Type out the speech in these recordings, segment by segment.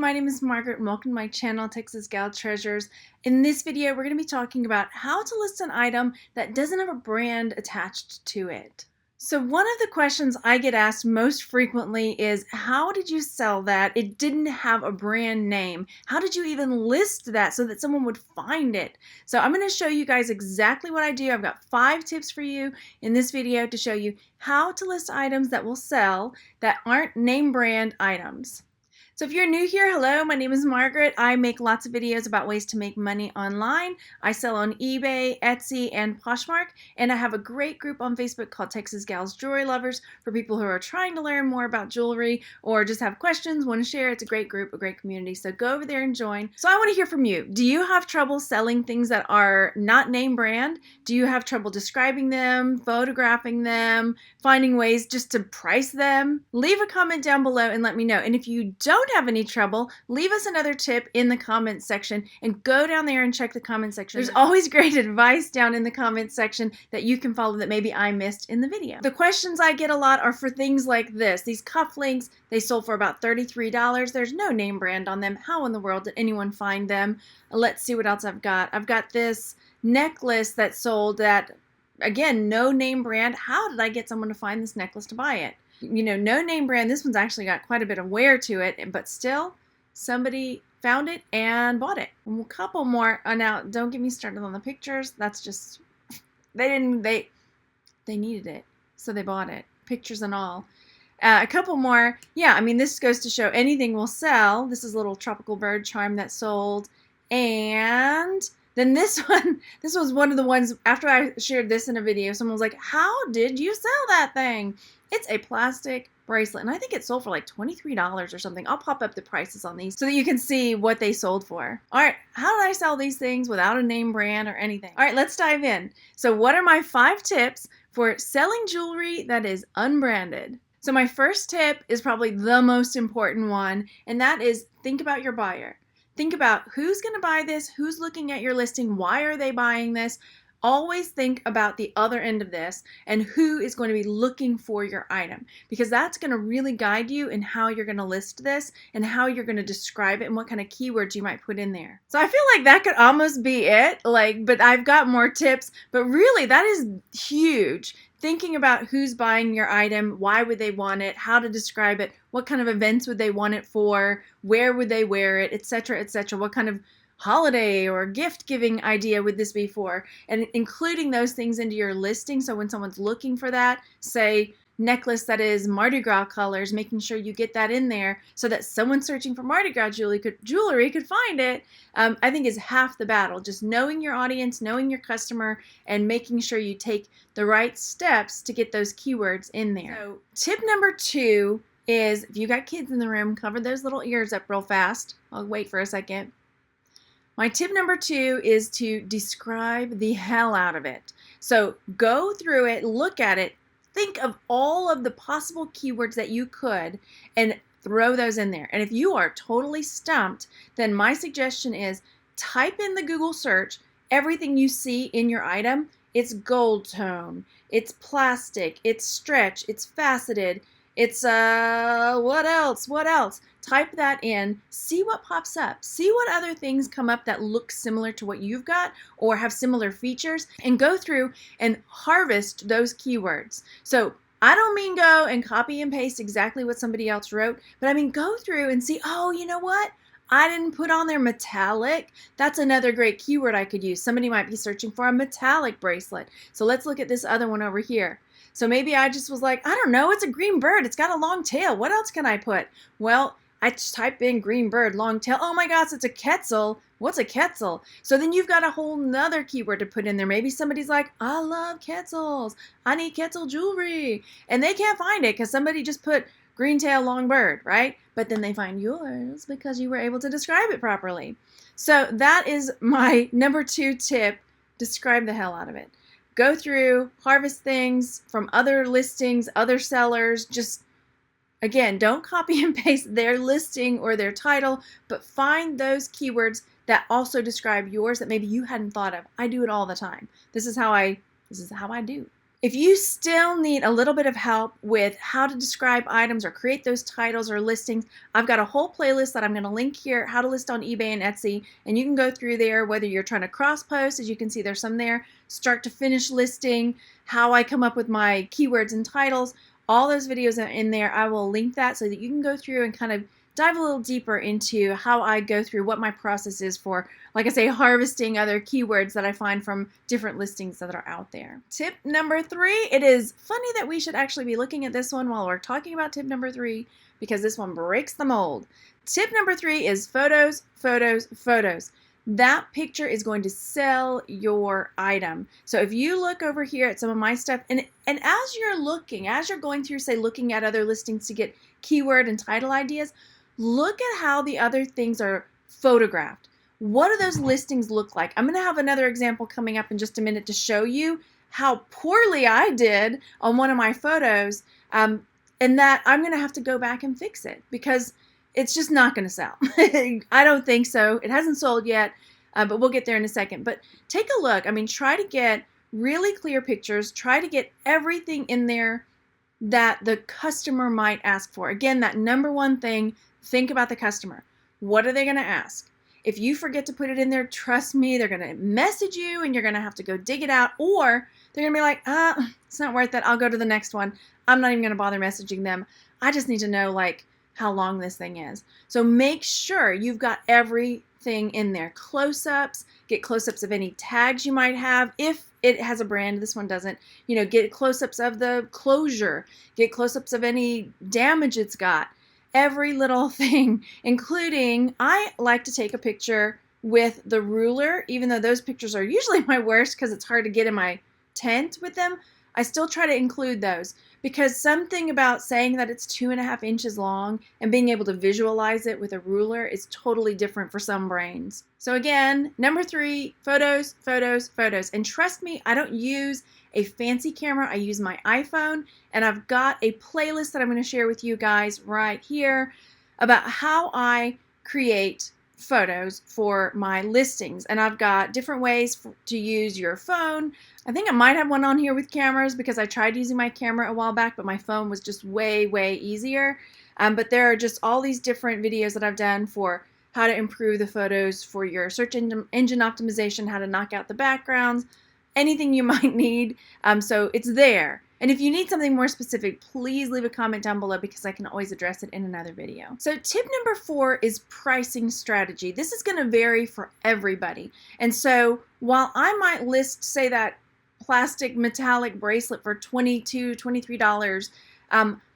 my name is Margaret and welcome to my channel, Texas Gal Treasures. In this video, we're going to be talking about how to list an item that doesn't have a brand attached to it. So one of the questions I get asked most frequently is, how did you sell that? It didn't have a brand name. How did you even list that so that someone would find it? So I'm going to show you guys exactly what I do. I've got 5 tips for you in this video to show you how to list items that will sell that aren't name brand items. So if you're new here, hello, my name is Margaret. I make lots of videos about ways to make money online. I sell on eBay, Etsy, and Poshmark, and I have a great group on Facebook called Texas Gals Jewelry Lovers for people who are trying to learn more about jewelry or just have questions, want to share. It's a great group, a great community, so go over there and join. So I want to hear from you. Do you have trouble selling things that are not name brand? Do you have trouble describing them, photographing them, finding ways just to price them? Leave a comment down below and let me know. And if you don't have any trouble, leave us another tip in the comments section and go down there and check the comment section. There's always great advice down in the comments section that you can follow that maybe I missed in the video. The questions I get a lot are for things like this. These cufflinks, they sold for about $33. There's no name brand on them. How in the world did anyone find them? Let's see what else I've got. I've got this necklace that sold that, again, no name brand. How did I get someone to find this necklace to buy it? You know, no name brand. This one's actually got quite a bit of wear to it, but still somebody found it and bought it. And a couple more. Now, don't get me started on the pictures. That's just, they needed it, so they bought it, pictures and all. A couple more. Yeah, I mean, this goes to show anything will sell. This is a little tropical bird charm that sold. And then this one, this was one of the ones, after I shared this in a video, someone was like, how did you sell that thing? It's a plastic bracelet, and I think it sold for like $23 or something. I'll pop up the prices on these so that you can see what they sold for. All right, how did I sell these things without a name brand or anything? All right, let's dive in. So what are my 5 tips for selling jewelry that is unbranded? So my first tip is probably the most important one, and that is think about your buyer. Think about who's going to buy this, who's looking at your listing, why are they buying this? Always think about the other end of this and who is going to be looking for your item, because that's going to really guide you in how you're going to list this and how you're going to describe it and what kind of keywords you might put in there. So I feel like that could almost be it, but I've got more tips, but really that is huge. Thinking about who's buying your item, why would they want it, how to describe it, what kind of events would they want it for, where would they wear it, etc., etc. What kind of holiday or gift giving idea would this be for, and including those things into your listing. So when someone's looking for that, say necklace that is Mardi Gras colors, making sure you get that in there so that someone searching for Mardi Gras jewelry could find it, I think is half the battle. Just knowing your audience, knowing your customer, and making sure you take the right steps to get those keywords in there. So tip number 2 is, if you got kids in the room, cover those little ears up real fast. I'll wait for a second. My tip number 2 is to describe the hell out of it. So go through it, look at it, think of all of the possible keywords that you could, and throw those in there. And if you are totally stumped, then my suggestion is type in the Google search everything you see in your item. It's gold tone, it's plastic, it's stretch, it's faceted, it's what else? Type that in, see what pops up, see what other things come up that look similar to what you've got or have similar features, and go through and harvest those keywords. So I don't mean go and copy and paste exactly what somebody else wrote, but I mean go through and see, oh, you know what? I didn't put on there metallic. That's another great keyword I could use. Somebody might be searching for a metallic bracelet. So let's look at this other one over here. So maybe I just was like, I don't know, it's a green bird. It's got a long tail. What else can I put? Well, I just type in green bird, long tail. Oh my gosh, it's a quetzal. What's a quetzal? So then you've got a whole nother keyword to put in there. Maybe somebody's like, I love quetzals. I need quetzal jewelry. And they can't find it because somebody just put green tail, long bird, right? But then they find yours because you were able to describe it properly. So that is my number 2 tip. Describe the hell out of it. Go through, harvest things from other listings, other sellers. Just, again, don't copy and paste their listing or their title, but find those keywords that also describe yours that maybe you hadn't thought of. I do it all the time. This is how I do. If you still need a little bit of help with how to describe items or create those titles or listings, I've got a whole playlist that I'm going to link here, how to list on eBay and Etsy, and you can go through there whether you're trying to cross post, as you can see there's some there, start to finish listing, how I come up with my keywords and titles. All those videos are in there. I will link that so that you can go through and kind of dive a little deeper into how I go through what my process is for, like I say, harvesting other keywords that I find from different listings that are out there. Tip number 3, it is funny that we should actually be looking at this one while we're talking about tip number 3 because this one breaks the mold. Tip number 3 is photos, photos, photos. That picture is going to sell your item. So if you look over here at some of my stuff, and as you're looking, as you're going through, say, looking at other listings to get keyword and title ideas, look at how the other things are photographed. What do those listings look like? I'm going to have another example coming up in just a minute to show you how poorly I did on one of my photos, and that I'm going to have to go back and fix it because it's just not going to sell. I don't think so. It hasn't sold yet, but we'll get there in a second. But take a look. I mean, try to get really clear pictures. Try to get everything in there that the customer might ask for. Again, that number one thing, think about the customer. What are they going to ask? If you forget to put it in there, trust me, they're going to message you and you're going to have to go dig it out, or they're going to be like, it's not worth it. I'll go to the next one. I'm not even going to bother messaging them. I just need to know like how long this thing is. So make sure you've got everything in there. Close-ups, get close-ups of any tags you might have. If it has a brand, this one doesn't, get close-ups of the closure, get close-ups of any damage it's got. Every little thing, including I like to take a picture with the ruler, even though those pictures are usually my worst because it's hard to get in my tent with them. I still try to include those because something about saying that it's 2.5 inches long and being able to visualize it with a ruler is totally different for some brains. So again, number 3, photos, photos, photos. And trust me, I don't use a fancy camera. I use my iPhone, and I've got a playlist that I'm going to share with you guys right here about how I create photos for my listings. And I've got different ways to use your phone. I think I might have one on here with cameras because I tried using my camera a while back, but my phone was just way, way easier. But there are just all these different videos that I've done for how to improve the photos for your search engine optimization, how to knock out the backgrounds, anything you might need. So it's there. And if you need something more specific, please leave a comment down below because I can always address it in another video. So tip number 4 is pricing strategy. This is going to vary for everybody. And so while I might list, say, that plastic metallic bracelet for $22, $23,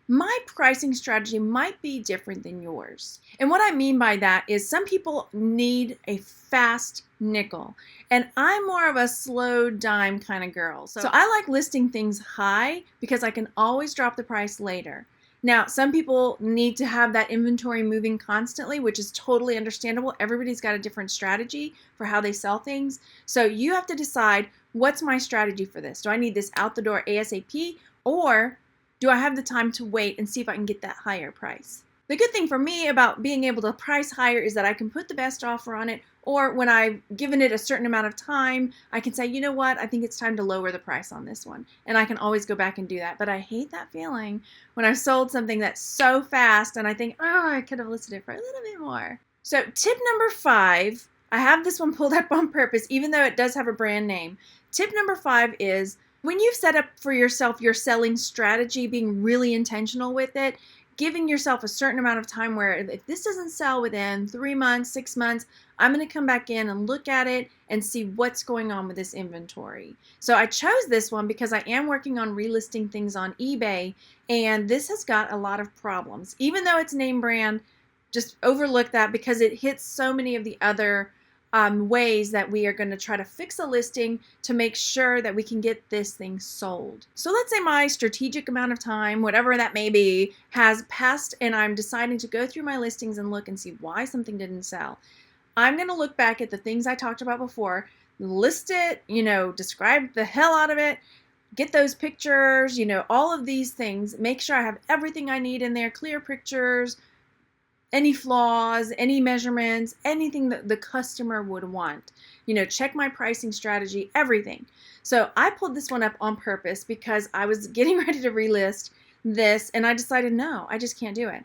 my pricing strategy might be different than yours. And what I mean by that is some people need a fast nickel, and I'm more of a slow dime kind of girl. So I like listing things high because I can always drop the price later. Now, some people need to have that inventory moving constantly, which is totally understandable. Everybody's got a different strategy for how they sell things. So you have to decide, what's my strategy for this? Do I need this out the door ASAP, or do I have the time to wait and see if I can get that higher price? The good thing for me about being able to price higher is that I can put the best offer on it, or when I've given it a certain amount of time, I can say, you know what, I think it's time to lower the price on this one. And I can always go back and do that. But I hate that feeling when I've sold something that's so fast and I think, oh, I could have listed it for a little bit more. So tip number 5, I have this one pulled up on purpose, even though it does have a brand name. Tip number 5 is, when you've set up for yourself your selling strategy, being really intentional with it, giving yourself a certain amount of time where if this doesn't sell within 3 months, 6 months, I'm going to come back in and look at it and see what's going on with this inventory. So I chose this one because I am working on relisting things on eBay, and this has got a lot of problems. Even though it's name brand, just overlook that because it hits so many of the other ways that we are going to try to fix a listing to make sure that we can get this thing sold. So let's say my strategic amount of time, whatever that may be, has passed and I'm deciding to go through my listings and look and see why something didn't sell. I'm going to look back at the things I talked about before, list it, describe the hell out of it, get those pictures, all of these things, make sure I have everything I need in there, clear pictures, any flaws, any measurements, anything that the customer would want. check my pricing strategy, everything. So I pulled this one up on purpose because I was getting ready to relist this, and I decided, no, I just can't do it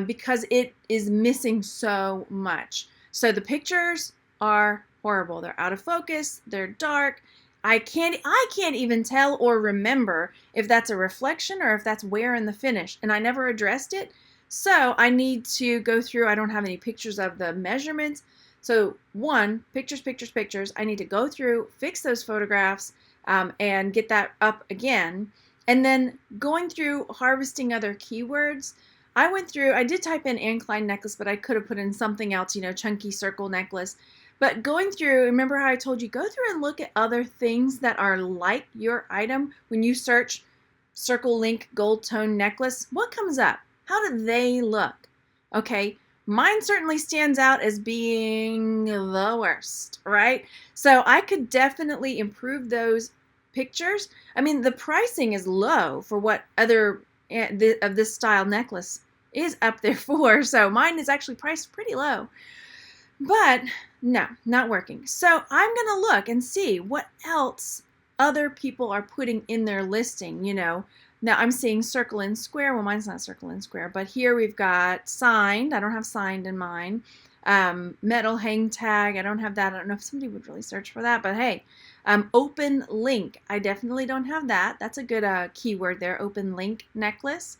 because it is missing so much. So the pictures are horrible. They're out of focus. They're dark. I can't even tell or remember if that's a reflection or if that's wear in the finish, and I never addressed it. So I need to go through. I don't have any pictures of the measurements. So one, pictures. I need to go through, fix those photographs, and get that up again. And then going through harvesting other keywords, I did type in incline necklace, but I could have put in something else, chunky circle necklace. But going through, remember how I told you, go through and look at other things that are like your item. When you search circle link gold tone necklace, what comes up? How do they look? Okay, mine certainly stands out as being the worst, right? So I could definitely improve those pictures. I mean, the pricing is low for what other of this style necklace is up there for. So mine is actually priced pretty low. But no, not working. So I'm going to look and see what else other people are putting in their listing, Now I'm seeing circle and square. Well, mine's not circle and square, but here we've got signed. I don't have signed in mine. Metal hang tag. I don't have that. I don't know if somebody would really search for that, but hey, open link. I definitely don't have that. That's a good keyword there, open link necklace.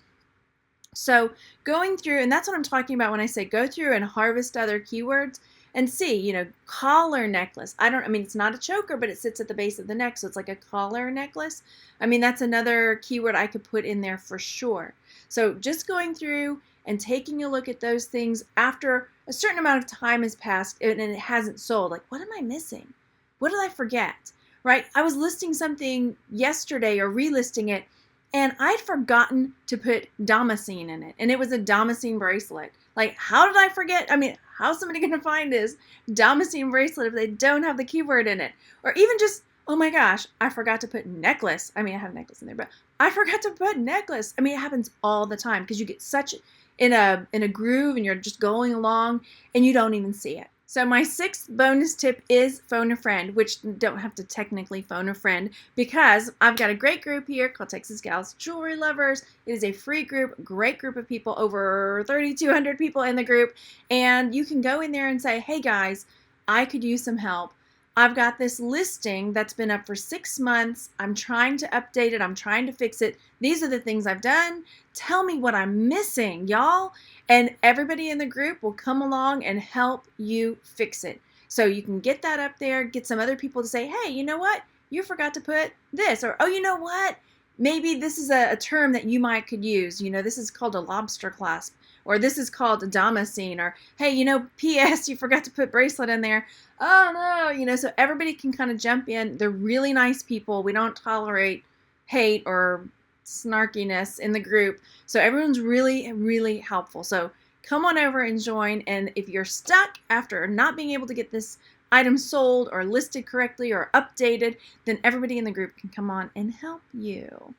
So going through, and that's what I'm talking about when I say go through and harvest other keywords and see, collar necklace. It's not a choker, but it sits at the base of the neck, so it's like a collar necklace. That's another keyword I could put in there for sure. So just going through and taking a look at those things after a certain amount of time has passed and it hasn't sold. Like, what am I missing? What did I forget? Right? I was listing something yesterday or relisting it, and I'd forgotten to put damascene in it. And it was a damascene bracelet. Like, how did I forget? How's somebody going to find this damascene bracelet if they don't have the keyword in it? Or even just, oh my gosh, I forgot to put necklace. I have necklace in there, but I forgot to put necklace. It happens all the time because you get such in a groove and you're just going along and you don't even see it. So my sixth bonus tip is phone a friend, which don't have to technically phone a friend because I've got a great group here called Texas Gals Jewelry Lovers. It is a free group, great group of people, over 3,200 people in the group. And you can go in there and say, hey guys, I could use some help. I've got this listing that's been up for 6 months. I'm trying to update it. I'm trying to fix it. These are the things I've done. Tell me what I'm missing, y'all. And everybody in the group will come along and help you fix it. So you can get that up there, get some other people to say, hey, you know what? You forgot to put this. Or, oh, you know what? Maybe this is a term that you could use. This is called a lobster clasp. Or this is called a damascene. Or, hey, P.S., you forgot to put bracelet in there. Oh, no. So everybody can kind of jump in. They're really nice people. We don't tolerate hate or snarkiness in the group. So everyone's really, really helpful. So come on over and join. And if you're stuck after not being able to get this item sold or listed correctly or updated, then everybody in the group can come on and help you.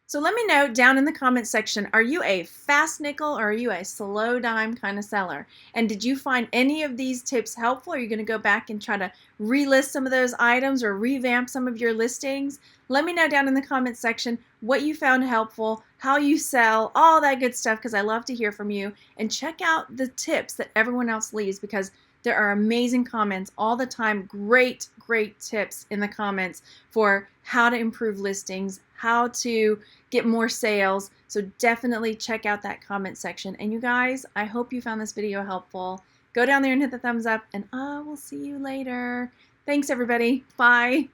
So let me know down in the comment section, are you a fast nickel or are you a slow dime kind of seller? And did you find any of these tips helpful? Are you going to go back and try to relist some of those items or revamp some of your listings? Let me know down in the comment section what you found helpful, how you sell, all that good stuff, because I love to hear from you. And check out the tips that everyone else leaves because there are amazing comments all the time. Great, great tips in the comments for how to improve listings, how to get more sales. So definitely check out that comment section. And you guys, I hope you found this video helpful. Go down there and hit the thumbs up, and I will see you later. Thanks, everybody. Bye.